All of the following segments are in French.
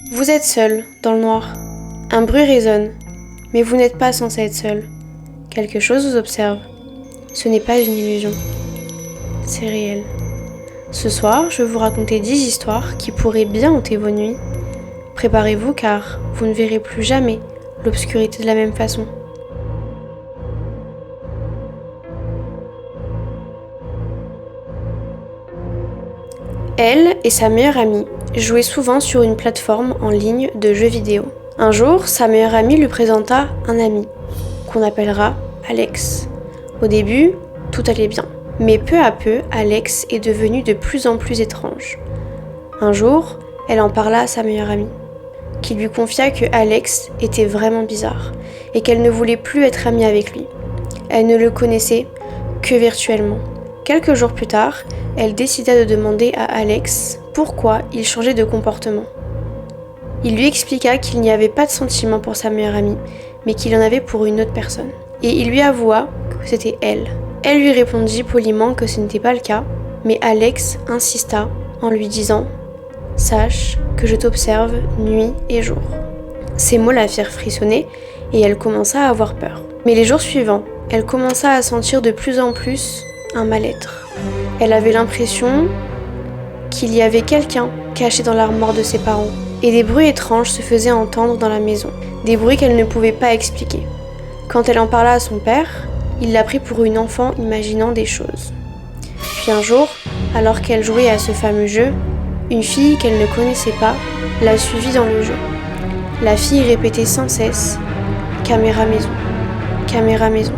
Vous êtes seul, dans le noir. Un bruit résonne, mais vous n'êtes pas censé être seul. Quelque chose vous observe. Ce n'est pas une illusion. C'est réel. Ce soir, je vais vous raconter 10 histoires qui pourraient bien hanter vos nuits. Préparez-vous car vous ne verrez plus jamais l'obscurité de la même façon. Elle et sa meilleure amie jouaient souvent sur une plateforme en ligne de jeux vidéo. Un jour, sa meilleure amie lui présenta un ami, qu'on appellera Alex. Au début, tout allait bien. Mais peu à peu, Alex est devenu de plus en plus étrange. Un jour, elle en parla à sa meilleure amie, qui lui confia que Alex était vraiment bizarre et qu'elle ne voulait plus être amie avec lui. Elle ne le connaissait que virtuellement. Quelques jours plus tard, elle décida de demander à Alex pourquoi il changeait de comportement. Il lui expliqua qu'il n'y avait pas de sentiment pour sa meilleure amie, mais qu'il en avait pour une autre personne. Et il lui avoua que c'était elle. Elle lui répondit poliment que ce n'était pas le cas, mais Alex insista en lui disant « Sache que je t'observe nuit et jour ». Ces mots la firent frissonner et elle commença à avoir peur. Mais les jours suivants, elle commença à sentir de plus en plus un mal-être. Elle avait l'impression qu'il y avait quelqu'un caché dans l'armoire de ses parents. Et des bruits étranges se faisaient entendre dans la maison. Des bruits qu'elle ne pouvait pas expliquer. Quand elle en parla à son père, il la prit pour une enfant imaginant des choses. Puis un jour, alors qu'elle jouait à ce fameux jeu, une fille qu'elle ne connaissait pas la suivit dans le jeu. La fille répétait sans cesse « Caméra maison, caméra maison,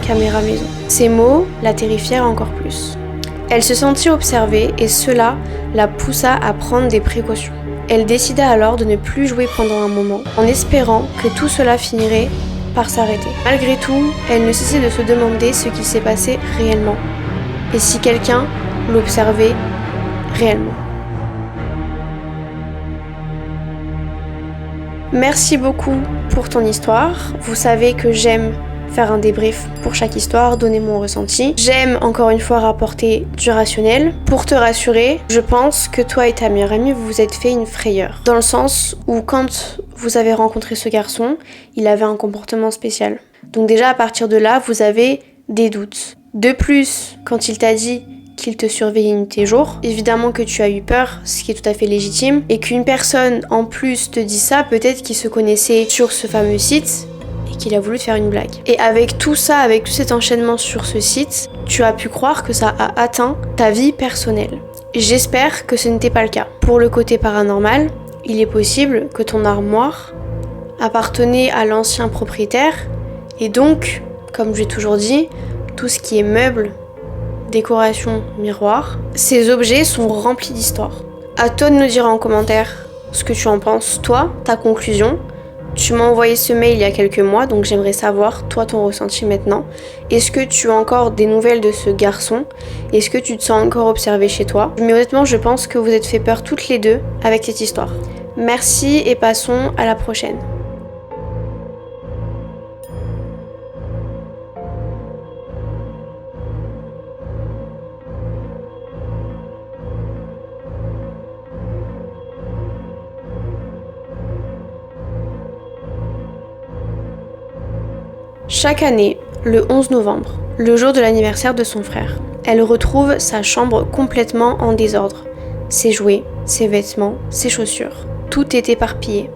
caméra maison ». Ces mots la terrifièrent encore plus. Elle se sentit observée et cela la poussa à prendre des précautions. Elle décida alors de ne plus jouer pendant un moment, en espérant que tout cela finirait par s'arrêter. Malgré tout, elle ne cessait de se demander ce qui s'est passé réellement, et si quelqu'un l'observait réellement. Merci beaucoup pour ton histoire. Vous savez que j'aime faire un débrief pour chaque histoire, donner mon ressenti. J'aime encore une fois rapporter du rationnel. Pour te rassurer, je pense que toi et ta meilleure amie vous vous êtes fait une frayeur. Dans le sens où quand vous avez rencontré ce garçon, il avait un comportement spécial. Donc déjà à partir de là, vous avez des doutes. De plus, quand il t'a dit qu'il te surveillait nuit et jour, évidemment que tu as eu peur, ce qui est tout à fait légitime, et qu'une personne en plus te dit ça, peut-être qu'il se connaissait sur ce fameux site, qu'il a voulu te faire une blague. Et avec tout ça, avec tout cet enchaînement sur ce site, tu as pu croire que ça a atteint ta vie personnelle. J'espère que ce n'était pas le cas. Pour le côté paranormal, il est possible que ton armoire appartenait à l'ancien propriétaire et donc, comme j'ai toujours dit, tout ce qui est meubles, décorations, miroirs, ces objets sont remplis d'histoires. À toi de nous dire en commentaire ce que tu en penses, toi, ta conclusion. Tu m'as envoyé ce mail il y a quelques mois, donc j'aimerais savoir, toi, ton ressenti maintenant. Est-ce que tu as encore des nouvelles de ce garçon ? Est-ce que tu te sens encore observé chez toi ? Mais honnêtement, je pense que vous êtes fait peur toutes les deux avec cette histoire. Merci et passons à la prochaine. Chaque année, le 11 novembre, le jour de l'anniversaire de son frère, elle retrouve sa chambre complètement en désordre. Ses jouets, ses vêtements, ses chaussures, tout est éparpillé.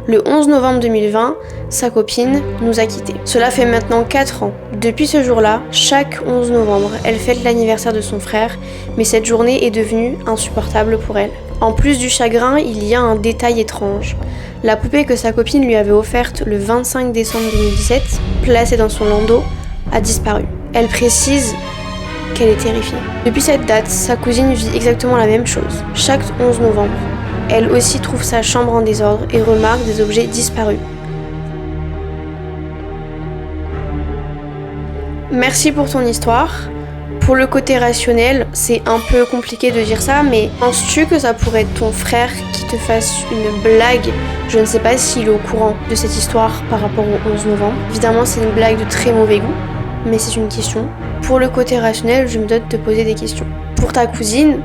Le 11 novembre 2020, sa copine nous a quittés. Cela fait maintenant 4 ans. Depuis ce jour-là, chaque 11 novembre, elle fête l'anniversaire de son frère, mais cette journée est devenue insupportable pour elle. En plus du chagrin, il y a un détail étrange. La poupée que sa copine lui avait offerte le 25 décembre 2017, placée dans son landau, a disparu. Elle précise qu'elle est terrifiée. Depuis cette date, sa cousine vit exactement la même chose. Chaque 11 novembre, elle aussi trouve sa chambre en désordre et remarque des objets disparus. Merci pour ton histoire. Pour le côté rationnel, c'est un peu compliqué de dire ça, mais penses-tu que ça pourrait être ton frère qui te fasse une blague ? Je ne sais pas s'il est au courant de cette histoire par rapport au 11 novembre. Évidemment, c'est une blague de très mauvais goût, mais c'est une question. Pour le côté rationnel, je me dois de te poser des questions. Pour ta cousine,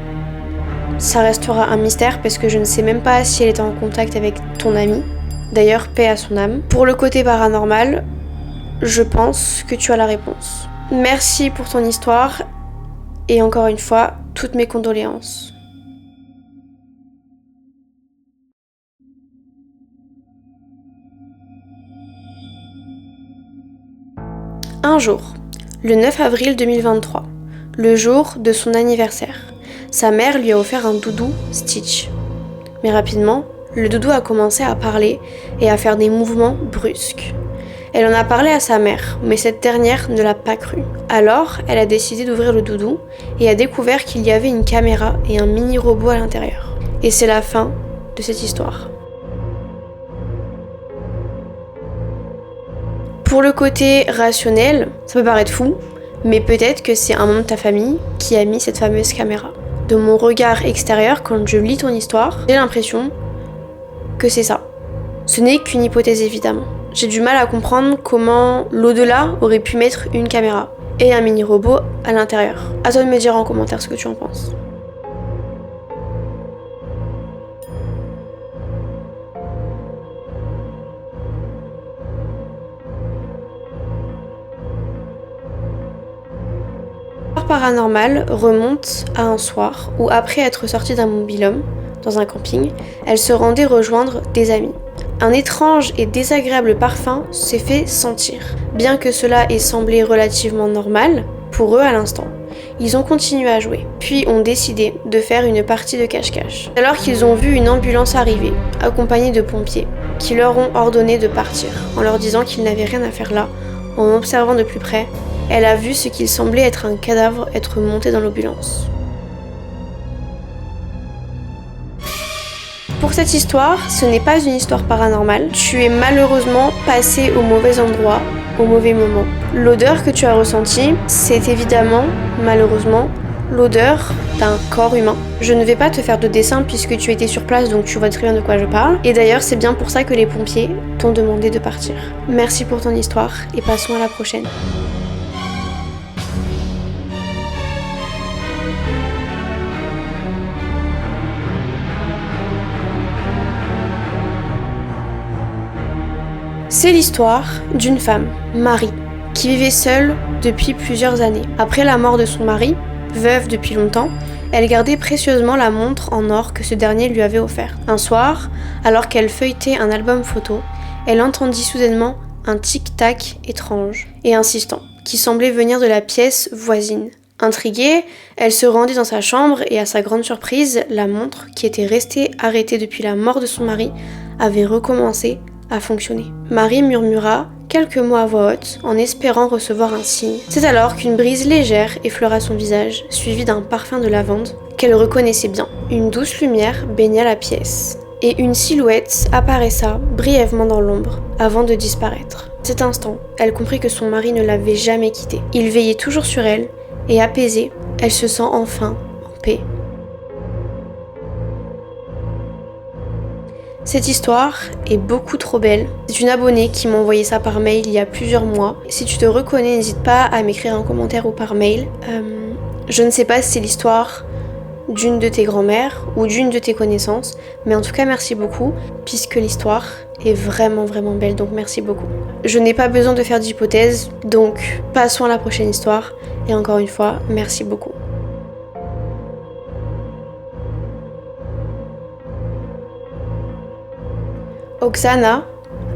ça restera un mystère parce que je ne sais même pas si elle était en contact avec ton ami. D'ailleurs, paix à son âme. Pour le côté paranormal, je pense que tu as la réponse. Merci pour ton histoire et encore une fois, toutes mes condoléances. Un jour, le 9 avril 2023, le jour de son anniversaire, sa mère lui a offert un doudou Stitch. Mais rapidement, le doudou a commencé à parler et à faire des mouvements brusques. Elle en a parlé à sa mère, mais cette dernière ne l'a pas cru. Alors, elle a décidé d'ouvrir le doudou et a découvert qu'il y avait une caméra et un mini-robot à l'intérieur. Et c'est la fin de cette histoire. Pour le côté rationnel, ça peut paraître fou, mais peut-être que c'est un membre de ta famille qui a mis cette fameuse caméra. De mon regard extérieur, quand je lis ton histoire, j'ai l'impression que c'est ça. Ce n'est qu'une hypothèse évidemment. J'ai du mal à comprendre comment l'au-delà aurait pu mettre une caméra et un mini-robot à l'intérieur. À toi de me dire en commentaire ce que tu en penses. L'histoire paranormale remonte à un soir où, après être sortie d'un mobil-home dans un camping, elle se rendait rejoindre des amis. Un étrange et désagréable parfum s'est fait sentir. Bien que cela ait semblé relativement normal, pour eux à l'instant, ils ont continué à jouer, puis ont décidé de faire une partie de cache-cache. Alors qu'ils ont vu une ambulance arriver, accompagnée de pompiers, qui leur ont ordonné de partir, en leur disant qu'ils n'avaient rien à faire là. En observant de plus près, elle a vu ce qu'il semblait être un cadavre être monté dans l'ambulance. Pour cette histoire, ce n'est pas une histoire paranormale. Tu es malheureusement passé au mauvais endroit, au mauvais moment. L'odeur que tu as ressentie, c'est évidemment, malheureusement, l'odeur d'un corps humain. Je ne vais pas te faire de dessin puisque tu étais sur place, donc tu vois très bien de quoi je parle. Et d'ailleurs, c'est bien pour ça que les pompiers t'ont demandé de partir. Merci pour ton histoire et passons à la prochaine. C'est l'histoire d'une femme, Marie, qui vivait seule depuis plusieurs années. Après la mort de son mari, veuve depuis longtemps, elle gardait précieusement la montre en or que ce dernier lui avait offert. Un soir, alors qu'elle feuilletait un album photo, elle entendit soudainement un tic-tac étrange et insistant, qui semblait venir de la pièce voisine. Intriguée, elle se rendit dans sa chambre et à sa grande surprise, la montre, qui était restée arrêtée depuis la mort de son mari, avait recommencé à fonctionner. Marie murmura quelques mots à voix haute en espérant recevoir un signe. C'est alors qu'une brise légère effleura son visage, suivie d'un parfum de lavande qu'elle reconnaissait bien. Une douce lumière baigna la pièce et une silhouette apparaissa brièvement dans l'ombre avant de disparaître. À cet instant, elle comprit que son mari ne l'avait jamais quittée. Il veillait toujours sur elle et apaisée, elle se sent enfin en paix. Cette histoire est beaucoup trop belle. C'est une abonnée qui m'a envoyé ça par mail il y a plusieurs mois. Si tu te reconnais, n'hésite pas à m'écrire un commentaire ou par mail. Je ne sais pas si c'est l'histoire d'une de tes grand-mères ou d'une de tes connaissances, mais en tout cas merci beaucoup, puisque l'histoire est vraiment vraiment belle, donc merci beaucoup. Je n'ai pas besoin de faire d'hypothèses, donc passons à la prochaine histoire, et encore une fois, merci beaucoup. Oksana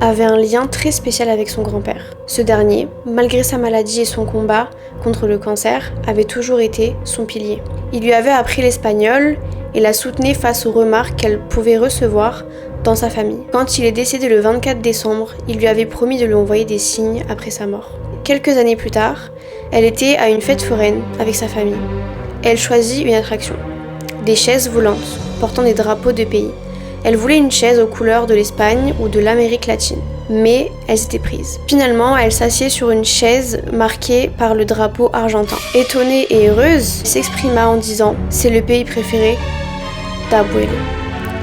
avait un lien très spécial avec son grand-père. Ce dernier, malgré sa maladie et son combat contre le cancer, avait toujours été son pilier. Il lui avait appris l'espagnol et la soutenait face aux remarques qu'elle pouvait recevoir dans sa famille. Quand il est décédé le 24 décembre, il lui avait promis de lui envoyer des signes après sa mort. Quelques années plus tard, elle était à une fête foraine avec sa famille. Elle choisit une attraction, des chaises volantes portant des drapeaux de pays. Elle voulait une chaise aux couleurs de l'Espagne ou de l'Amérique latine, mais elles étaient prises. Finalement, elle s'assied sur une chaise marquée par le drapeau argentin. Étonnée et heureuse, elle s'exprima en disant « C'est le pays préféré d'Abuelo ».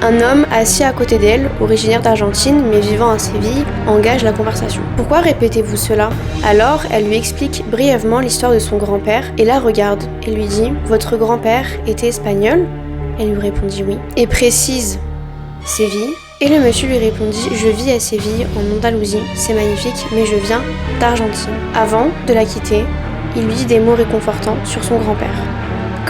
Un homme assis à côté d'elle, originaire d'Argentine mais vivant à Séville, engage la conversation. « Pourquoi répétez-vous cela ?» Alors, elle lui explique brièvement l'histoire de son grand-père et la regarde et lui dit « Votre grand-père était espagnol ?» Elle lui répondit oui. Et précise Séville. Et le monsieur lui répondit je vis à Séville en Andalousie, c'est magnifique, mais je viens d'Argentine. Avant de la quitter, il lui dit des mots réconfortants sur son grand-père,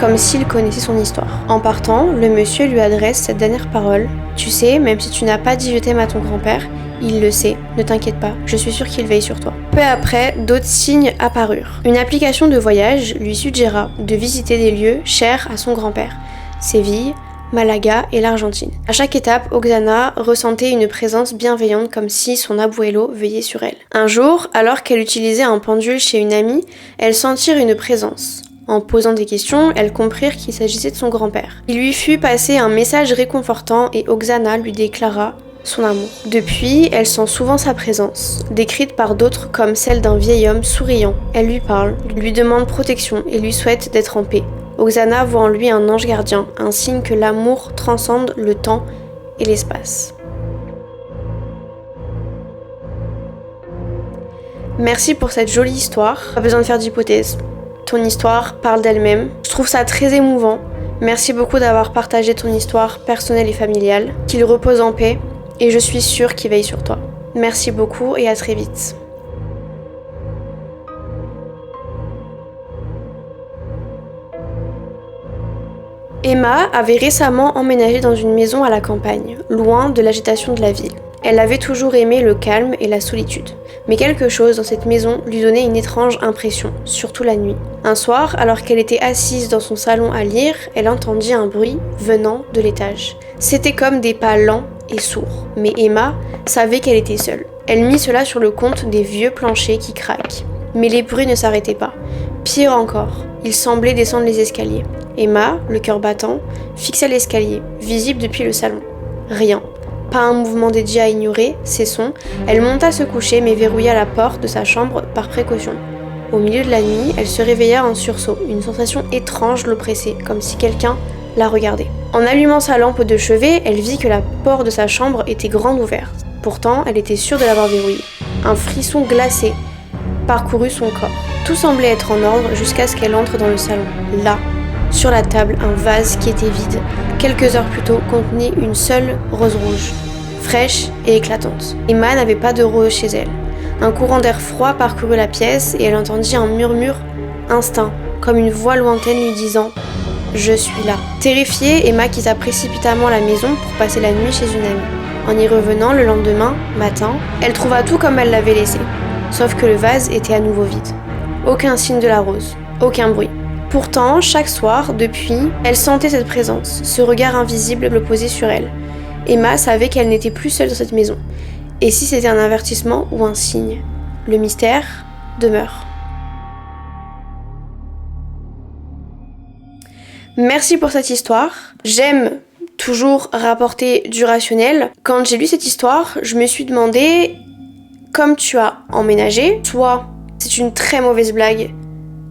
comme s'il connaissait son histoire. En partant, le monsieur lui adresse cette dernière parole. Tu sais, même si tu n'as pas dit je t'aime à ton grand-père, il le sait, ne t'inquiète pas, je suis sûre qu'il veille sur toi. Peu après, d'autres signes apparurent. Une application de voyage lui suggéra de visiter des lieux chers à son grand-père, Séville, Malaga et l'Argentine. À chaque étape, Oksana ressentait une présence bienveillante comme si son abuelo veillait sur elle. Un jour, alors qu'elle utilisait un pendule chez une amie, elles sentirent une présence. En posant des questions, elles comprirent qu'il s'agissait de son grand-père. Il lui fut passé un message réconfortant et Oksana lui déclara son amour. Depuis, elle sent souvent sa présence, décrite par d'autres comme celle d'un vieil homme souriant. Elle lui parle, lui demande protection et lui souhaite d'être en paix. Oksana voit en lui un ange gardien, un signe que l'amour transcende le temps et l'espace. Merci pour cette jolie histoire. Pas besoin de faire d'hypothèses. Ton histoire parle d'elle-même. Je trouve ça très émouvant. Merci beaucoup d'avoir partagé ton histoire personnelle et familiale. Qu'il repose en paix et je suis sûre qu'il veille sur toi. Merci beaucoup et à très vite. Emma avait récemment emménagé dans une maison à la campagne, loin de l'agitation de la ville. Elle avait toujours aimé le calme et la solitude. Mais quelque chose dans cette maison lui donnait une étrange impression, surtout la nuit. Un soir, alors qu'elle était assise dans son salon à lire, elle entendit un bruit venant de l'étage. C'était comme des pas lents et sourds. Mais Emma savait qu'elle était seule. Elle mit cela sur le compte des vieux planchers qui craquent. Mais les bruits ne s'arrêtaient pas. Pire encore, ils semblaient descendre les escaliers. Emma, le cœur battant, fixa l'escalier, visible depuis le salon. Rien. Pas un mouvement dédié à ignorer ces sons. Elle monta se coucher mais verrouilla la porte de sa chambre par précaution. Au milieu de la nuit, elle se réveilla en sursaut. Une sensation étrange l'oppressait, comme si quelqu'un la regardait. En allumant sa lampe de chevet, elle vit que la porte de sa chambre était grande ouverte. Pourtant, elle était sûre de l'avoir verrouillée. Un frisson glacé parcourut son corps. Tout semblait être en ordre jusqu'à ce qu'elle entre dans le salon. Là, sur la table, un vase qui était vide, quelques heures plus tôt, contenait une seule rose rouge, fraîche et éclatante. Emma n'avait pas de rose chez elle. Un courant d'air froid parcourut la pièce et elle entendit un murmure instinct, comme une voix lointaine lui disant « Je suis là ». Terrifiée, Emma quitta précipitamment la maison pour passer la nuit chez une amie. En y revenant le lendemain matin, elle trouva tout comme elle l'avait laissé, sauf que le vase était à nouveau vide. Aucun signe de la rose, aucun bruit. Pourtant, chaque soir, depuis, elle sentait cette présence, ce regard invisible le poser sur elle. Emma savait qu'elle n'était plus seule dans cette maison. Et si c'était un avertissement ou un signe, le mystère demeure. Merci pour cette histoire. J'aime toujours rapporter du rationnel. Quand j'ai lu cette histoire, je me suis demandé, comme tu as emménagé, soit c'est une très mauvaise blague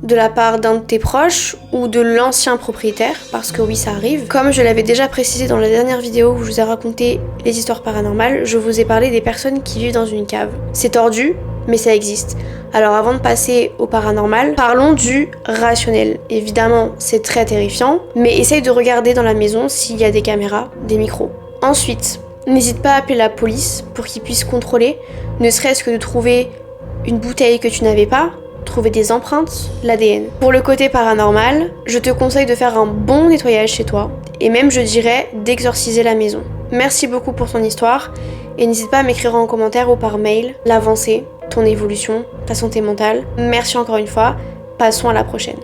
de la part d'un de tes proches ou de l'ancien propriétaire, parce que oui, ça arrive. Comme je l'avais déjà précisé dans la dernière vidéo où je vous ai raconté les histoires paranormales, je vous ai parlé des personnes qui vivent dans une cave. C'est tordu, mais ça existe. Alors avant de passer au paranormal, parlons du rationnel. Évidemment, c'est très terrifiant, mais essaye de regarder dans la maison s'il y a des caméras, des micros. Ensuite, n'hésite pas à appeler la police pour qu'ils puissent contrôler, ne serait-ce que de trouver une bouteille que tu n'avais pas, trouver des empreintes, l'ADN. Pour le côté paranormal, je te conseille de faire un bon nettoyage chez toi, et même je dirais d'exorciser la maison. Merci beaucoup pour ton histoire, et n'hésite pas à m'écrire en commentaire ou par mail l'avancée, ton évolution, ta santé mentale. Merci encore une fois, passons à la prochaine.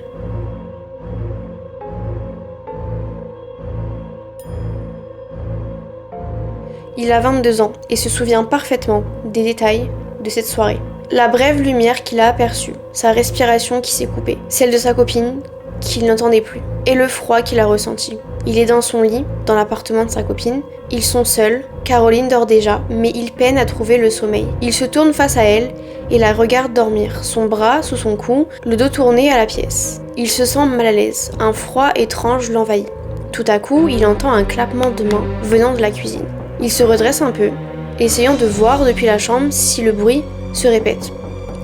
Il a 22 ans et se souvient parfaitement des détails de cette soirée. La brève lumière qu'il a aperçue, sa respiration qui s'est coupée, celle de sa copine qu'il n'entendait plus, et le froid qu'il a ressenti. Il est dans son lit, dans l'appartement de sa copine. Ils sont seuls, Caroline dort déjà, mais il peine à trouver le sommeil. Il se tourne face à elle et la regarde dormir, son bras sous son cou, le dos tourné à la pièce. Il se sent mal à l'aise, un froid étrange l'envahit. Tout à coup, il entend un clappement de mains venant de la cuisine. Il se redresse un peu, essayant de voir depuis la chambre si le bruit se répète.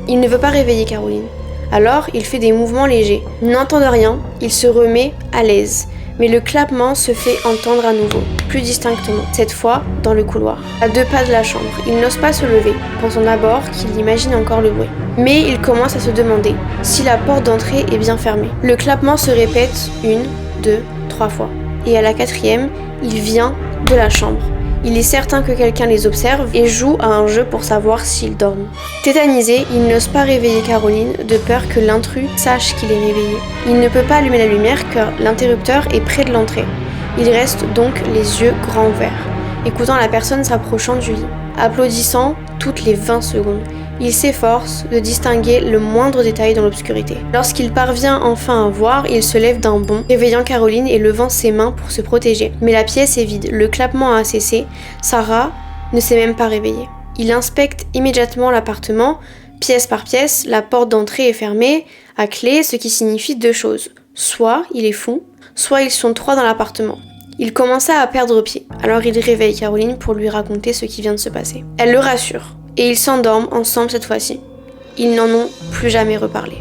Il ne veut pas réveiller Caroline. Alors, il fait des mouvements légers. N'entendant rien, il se remet à l'aise. Mais le clappement se fait entendre à nouveau, plus distinctement, cette fois dans le couloir. À 2 pas de la chambre, il n'ose pas se lever, pensant d'abord qu'il imagine encore le bruit. Mais il commence à se demander si la porte d'entrée est bien fermée. Le clappement se répète 1, 2, 3 fois. Et à la 4e, il vient de la chambre. Il est certain que quelqu'un les observe et joue à un jeu pour savoir s'ils dorment. Tétanisé, il n'ose pas réveiller Caroline de peur que l'intrus sache qu'il est réveillé. Il ne peut pas allumer la lumière car l'interrupteur est près de l'entrée. Il reste donc les yeux grands ouverts, écoutant la personne s'approchant du lit, applaudissant toutes les 20 secondes. Il s'efforce de distinguer le moindre détail dans l'obscurité. Lorsqu'il parvient enfin à voir, il se lève d'un bond, réveillant Caroline et levant ses mains pour se protéger. Mais la pièce est vide, le clappement a cessé, Sarah ne s'est même pas réveillée. Il inspecte immédiatement l'appartement, pièce par pièce, la porte d'entrée est fermée, à clé, ce qui signifie 2 choses. Soit il est fou, soit ils sont 3 dans l'appartement. Il commença à perdre pied, alors il réveille Caroline pour lui raconter ce qui vient de se passer. Elle le rassure. Et ils s'endorment ensemble cette fois-ci. Ils n'en ont plus jamais reparlé.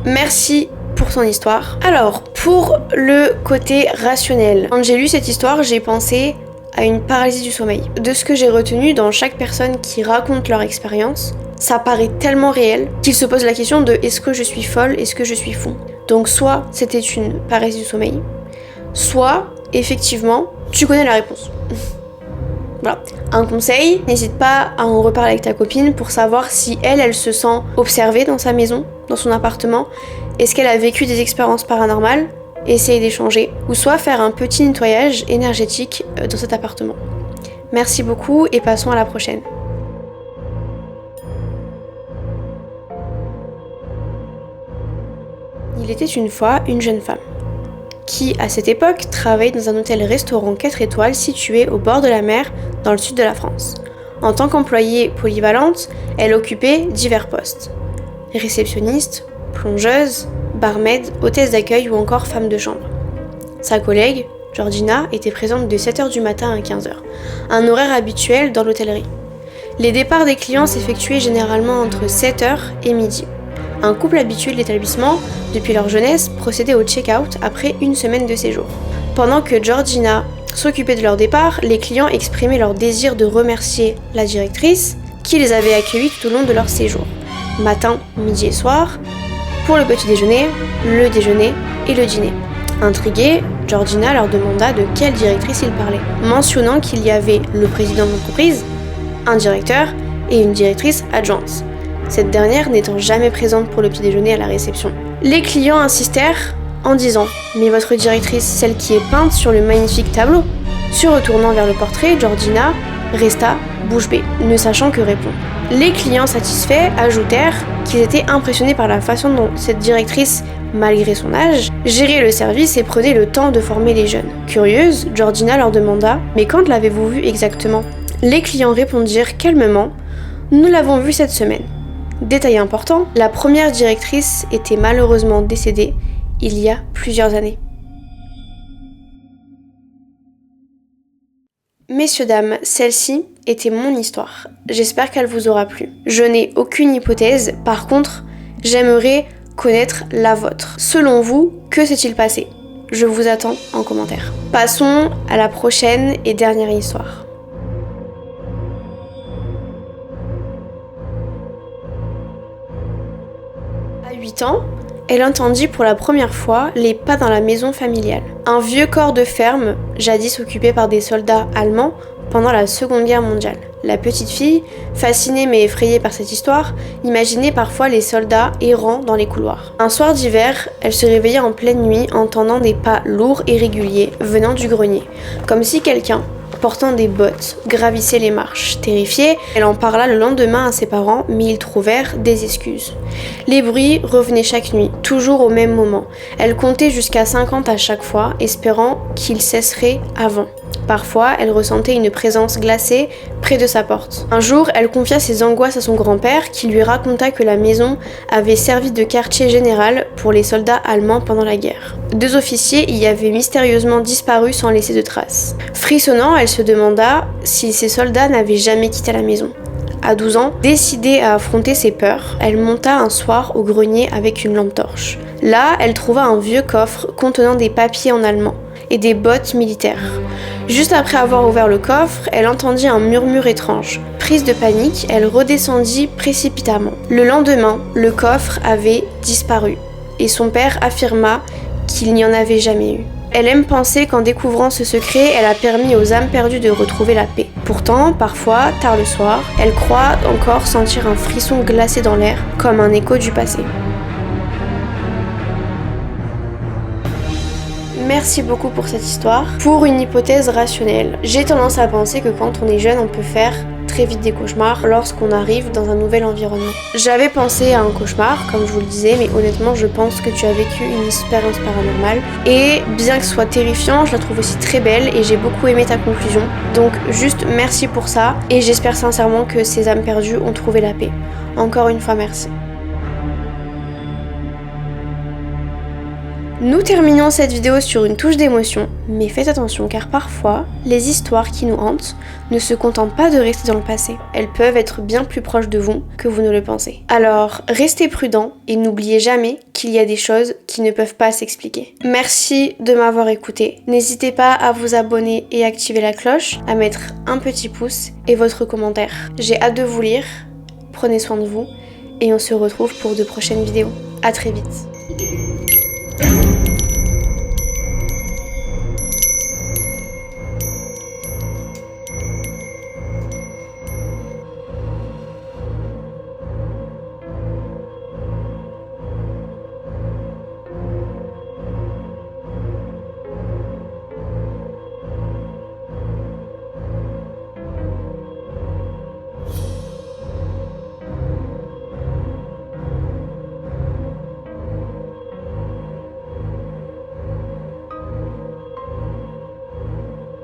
Merci pour ton histoire. Alors, pour le côté rationnel, quand j'ai lu cette histoire, j'ai pensé à une paralysie du sommeil. De ce que j'ai retenu dans chaque personne qui raconte leur expérience, ça paraît tellement réel qu'ils se posent la question de est-ce que je suis folle, est-ce que je suis fou. Donc soit c'était une paralysie du sommeil, soit effectivement tu connais la réponse. Voilà. Un conseil, n'hésite pas à en reparler avec ta copine pour savoir si elle se sent observée dans sa maison, dans son appartement. Est-ce qu'elle a vécu des expériences paranormales? Essayer d'échanger. Ou soit faire un petit nettoyage énergétique dans cet appartement. Merci beaucoup et passons à la prochaine. Il était une fois une jeune femme qui, à cette époque, travaillait dans un hôtel-restaurant 4 étoiles situé au bord de la mer, dans le sud de la France. En tant qu'employée polyvalente, elle occupait divers postes. Réceptionniste, plongeuse, barmaid, hôtesse d'accueil ou encore femme de chambre. Sa collègue, Georgina, était présente de 7h du matin à 15h, un horaire habituel dans l'hôtellerie. Les départs des clients s'effectuaient généralement entre 7h et midi. Un couple habitué de l'établissement, depuis leur jeunesse, procédait au check-out après une semaine de séjour. Pendant que Georgina s'occupait de leur départ, les clients exprimaient leur désir de remercier la directrice qui les avait accueillis tout au long de leur séjour, matin, midi et soir, pour le petit déjeuner, le déjeuner et le dîner. Intriguée, Georgina leur demanda de quelle directrice ils parlaient, mentionnant qu'il y avait le président de l'entreprise, un directeur et une directrice adjointe. Cette dernière n'étant jamais présente pour le petit déjeuner à la réception. Les clients insistèrent en disant « Mais votre directrice, celle qui est peinte sur le magnifique tableau ?» Se retournant vers le portrait, Georgina resta bouche bée, ne sachant que répondre. Les clients satisfaits ajoutèrent qu'ils étaient impressionnés par la façon dont cette directrice, malgré son âge, gérait le service et prenait le temps de former les jeunes. Curieuse, Georgina leur demanda « Mais quand l'avez-vous vue exactement ?» Les clients répondirent calmement « Nous l'avons vue cette semaine. » Détail important, la première directrice était malheureusement décédée il y a plusieurs années. Messieurs, dames, celle-ci était mon histoire. J'espère qu'elle vous aura plu. Je n'ai aucune hypothèse, par contre, j'aimerais connaître la vôtre. Selon vous, que s'est-il passé? Je vous attends en commentaire. Passons à la prochaine et dernière histoire. À 8 ans, elle entendit pour la première fois les pas dans la maison familiale. Un vieux corps de ferme, jadis occupé par des soldats allemands pendant la Seconde Guerre mondiale. La petite fille, fascinée mais effrayée par cette histoire, imaginait parfois les soldats errant dans les couloirs. Un soir d'hiver, elle se réveillait en pleine nuit entendant des pas lourds et réguliers venant du grenier, comme si quelqu'un, portant des bottes, gravissait les marches. Terrifiée, elle en parla le lendemain à ses parents, mais ils trouvèrent des excuses. Les bruits revenaient chaque nuit, toujours au même moment. Elle comptait jusqu'à 50 à chaque fois, espérant qu'ils cesseraient avant. Parfois, elle ressentait une présence glacée près de sa porte. Un jour, elle confia ses angoisses à son grand-père, qui lui raconta que la maison avait servi de quartier général pour les soldats allemands pendant la guerre. 2 officiers y avaient mystérieusement disparu sans laisser de traces. Frissonnant, elle se demanda si ces soldats n'avaient jamais quitté la maison. À 12 ans, décidée à affronter ses peurs, elle monta un soir au grenier avec une lampe torche. Là, elle trouva un vieux coffre contenant des papiers en allemand et des bottes militaires. Juste après avoir ouvert le coffre, elle entendit un murmure étrange. Prise de panique, elle redescendit précipitamment. Le lendemain, le coffre avait disparu et son père affirma qu'il n'y en avait jamais eu. Elle aime penser qu'en découvrant ce secret, elle a permis aux âmes perdues de retrouver la paix. Pourtant, parfois, tard le soir, elle croit encore sentir un frisson glacé dans l'air, comme un écho du passé. Merci beaucoup pour cette histoire. Pour une hypothèse rationnelle, j'ai tendance à penser que quand on est jeune, on peut faire très vite des cauchemars lorsqu'on arrive dans un nouvel environnement. J'avais pensé à un cauchemar, comme je vous le disais, mais honnêtement, je pense que tu as vécu une expérience paranormale. Et bien que ce soit terrifiant, je la trouve aussi très belle et j'ai beaucoup aimé ta conclusion. Donc juste merci pour ça et j'espère sincèrement que ces âmes perdues ont trouvé la paix. Encore une fois, merci. Nous terminons cette vidéo sur une touche d'émotion, mais faites attention car parfois, les histoires qui nous hantent ne se contentent pas de rester dans le passé. Elles peuvent être bien plus proches de vous que vous ne le pensez. Alors, restez prudents et n'oubliez jamais qu'il y a des choses qui ne peuvent pas s'expliquer. Merci de m'avoir écouté. N'hésitez pas à vous abonner et activer la cloche, à mettre un petit pouce et votre commentaire. J'ai hâte de vous lire, prenez soin de vous et on se retrouve pour de prochaines vidéos. À très vite.